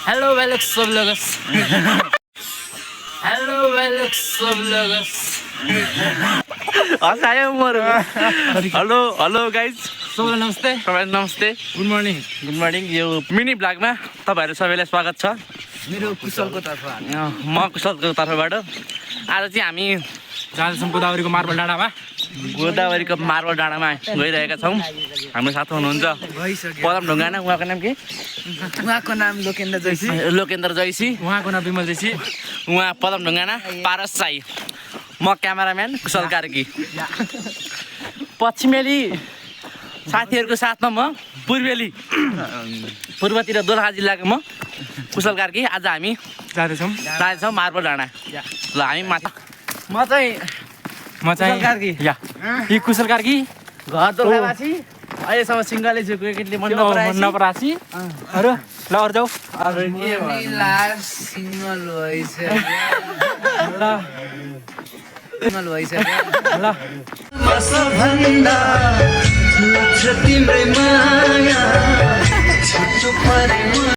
hello वेलक सब लोगस hello वेलक सब लोगस हँसायो मर hello hello guys सबैलाई नमस्ते सबैलाई नमस्ते गुड मर्निङ गुड मर्निङ यो मिनी ब्लगमा तपाईँहरू सबैलाई स्वागत छ मेरो कुशलको तर्फबाट म कुशलको तर्फबाट आज चाहिँ हामी जाँदैछौँ गोदावरीको मार्बल डाँडामा गोदावरीको मार्बल डाँडामा गइरहेका छौँ हाम्रो साथमा हुनुहुन्छ पदम ढुङ्गाना उहाँको नाम के उहाँको नाम लोकेन्द्र जैसी लोकेन्द्र जैसी उहाँको नाम विमल जैसी उहाँ पदम ढुङ्गाना पारस साई म क्यामेराम्यान कुशल कार्की पश्चिमेली साथीहरूको साथमा म पूर्वतिर दोलखा जिल्लाको म कुशल कार्की आज हामी जाँदैछौँ मार्बल डाँडा ल हामी माथि म चाहिँ कुशल कार्की यी कुशल कार्की घर दोलखावासी अहिलेसम्म सिङ्गलै छु केटीले मन नपरासी अरू ल अरू जाऊ ल तिम्रै माया